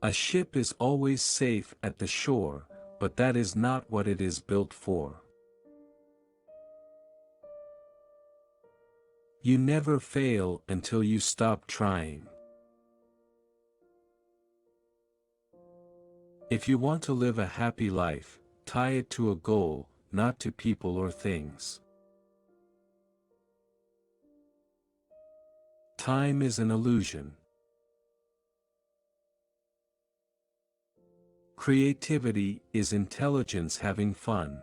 A ship is always safe at the shore, but that is not what it is built for. You never fail until you stop trying. If you want to live a happy life, tie it to a goal, not to people or things. Time is an illusion. Creativity is intelligence having fun.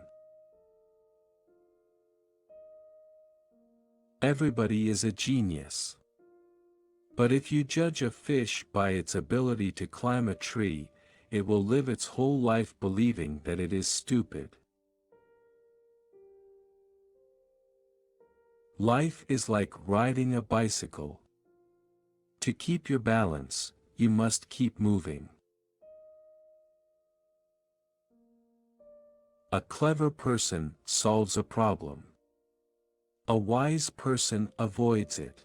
Everybody is a genius. But if you judge a fish by its ability to climb a tree, it will live its whole life believing that it is stupid. Life is like riding a bicycle. To keep your balance, you must keep moving. A clever person solves a problem. A wise person avoids it.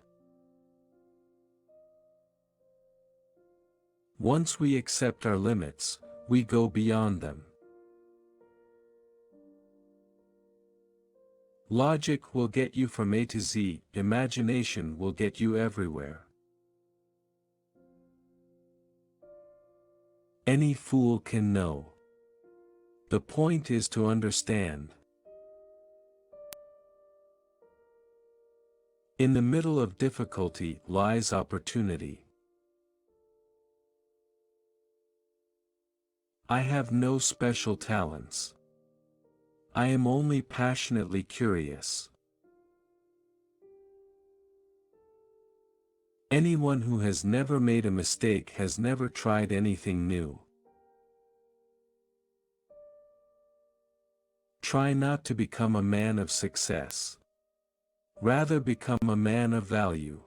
Once we accept our limits, we go beyond them. Logic will get you from A to Z, imagination will get you everywhere. Any fool can know. The point is to understand. In the middle of difficulty lies opportunity. I have no special talents. I am only passionately curious. Anyone who has never made a mistake has never tried anything new. Try not to become a man of success. Rather become a man of value.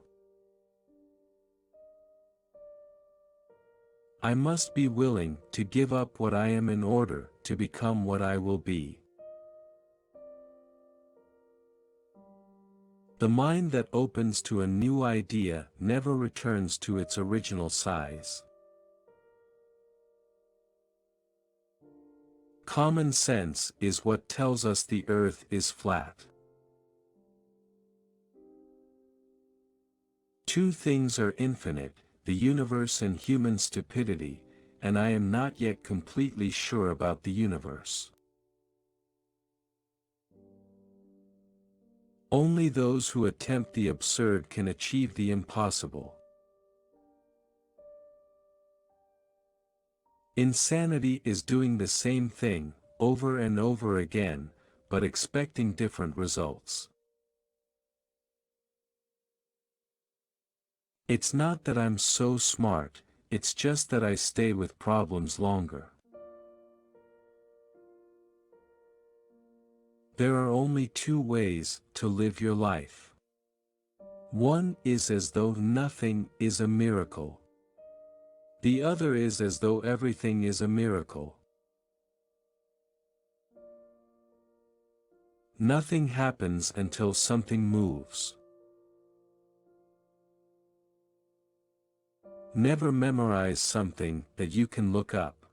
I must be willing to give up what I am in order to become what I will be. The mind that opens to a new idea never returns to its original size. Common sense is what tells us the earth is flat. Two things are infinite, the universe and human stupidity, and I am not yet completely sure about the universe. Only those who attempt the absurd can achieve the impossible. Insanity is doing the same thing, over and over again, but expecting different results. It's not that I'm so smart, it's just that I stay with problems longer. There are only two ways to live your life. One is as though nothing is a miracle. The other is as though everything is a miracle. Nothing happens until something moves. Never memorize something that you can look up.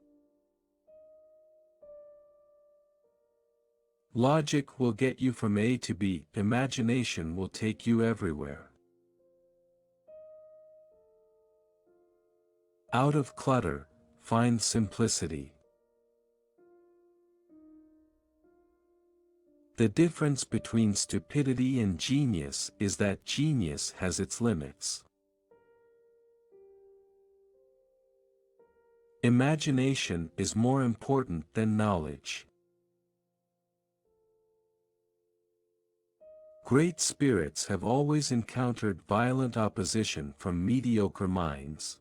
Logic will get you from A to B, imagination will take you everywhere. Out of clutter, find simplicity. The difference between stupidity and genius is that genius has its limits. Imagination is more important than knowledge. Great spirits have always encountered violent opposition from mediocre minds.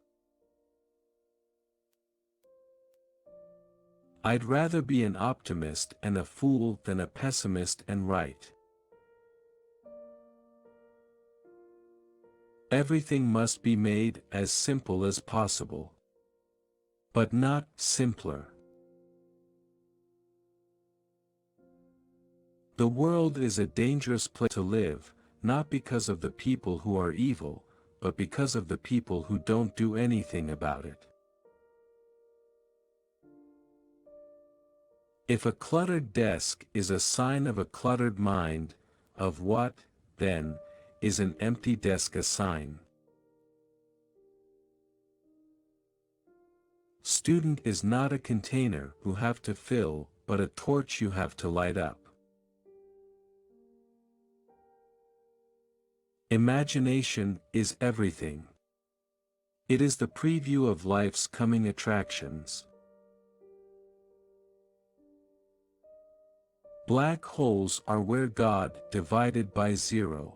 I'd rather be an optimist and a fool than a pessimist and right. Everything must be made as simple as possible. But not simpler. The world is a dangerous place to live, not because of the people who are evil, but because of the people who don't do anything about it. If a cluttered desk is a sign of a cluttered mind, of what, then, is an empty desk a sign? Student is not a container you have to fill, but a torch you have to light up. Imagination is everything. It is the preview of life's coming attractions. Black holes are where God divided by zero.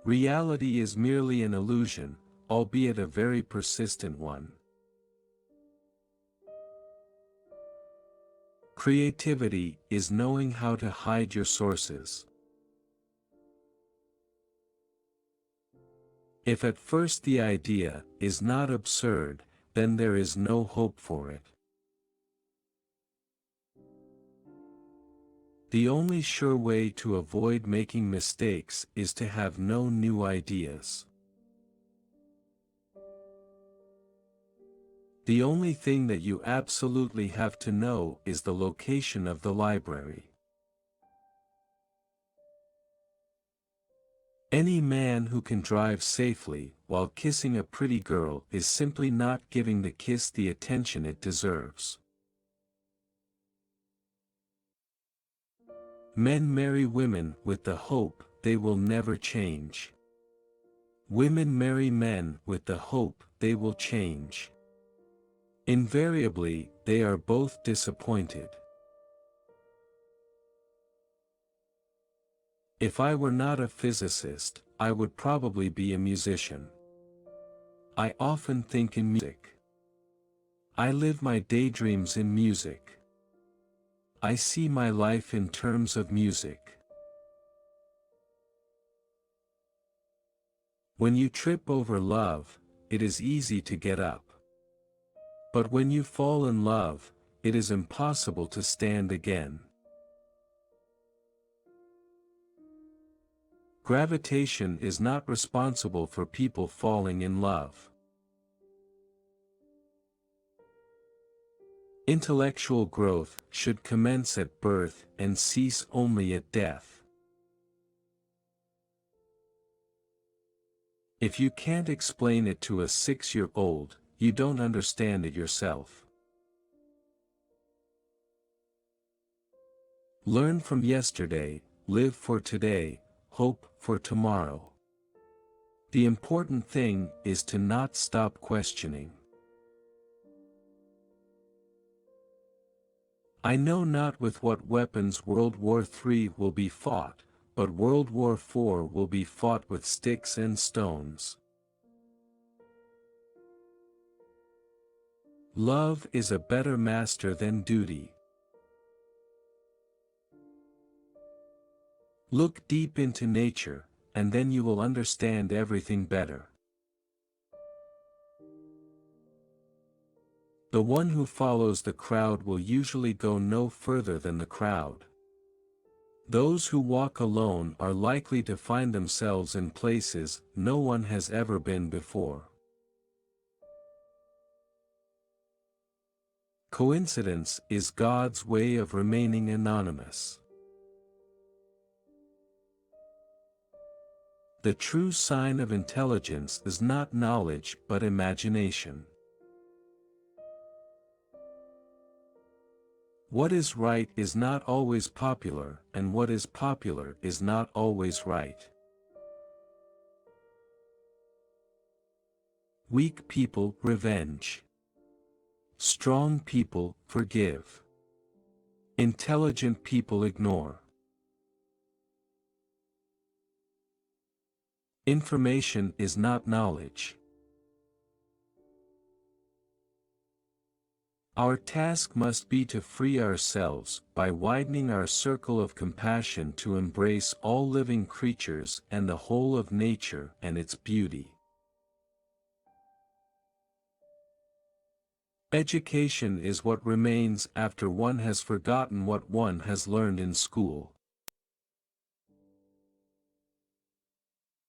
Reality is merely an illusion, albeit a very persistent one. Creativity is knowing how to hide your sources. If at first the idea is not absurd, then there is no hope for it. The only sure way to avoid making mistakes is to have no new ideas. The only thing that you absolutely have to know is the location of the library. Any man who can drive safely while kissing a pretty girl is simply not giving the kiss the attention it deserves. Men marry women with the hope they will never change. Women marry men with the hope they will change. Invariably, they are both disappointed. If I were not a physicist, I would probably be a musician. I often think in music. I live my daydreams in music. I see my life in terms of music. When you trip over love, it is easy to get up. But when you fall in love, it is impossible to stand again. Gravitation is not responsible for people falling in love. Intellectual growth should commence at birth and cease only at death. If you can't explain it to a 6-year-old, you don't understand it yourself. Learn from yesterday, live for today, hope for tomorrow. The important thing is to not stop questioning. I know not with what weapons World War III will be fought, but World War IV will be fought with sticks and stones. Love is a better master than duty. Look deep into nature, and then you will understand everything better. The one who follows the crowd will usually go no further than the crowd. Those who walk alone are likely to find themselves in places no one has ever been before. Coincidence is God's way of remaining anonymous. The true sign of intelligence is not knowledge but imagination. What is right is not always popular, and what is popular is not always right. Weak people revenge. Strong people forgive. Intelligent people ignore. Information is not knowledge. Our task must be to free ourselves by widening our circle of compassion to embrace all living creatures and the whole of nature and its beauty. Education is what remains after one has forgotten what one has learned in school.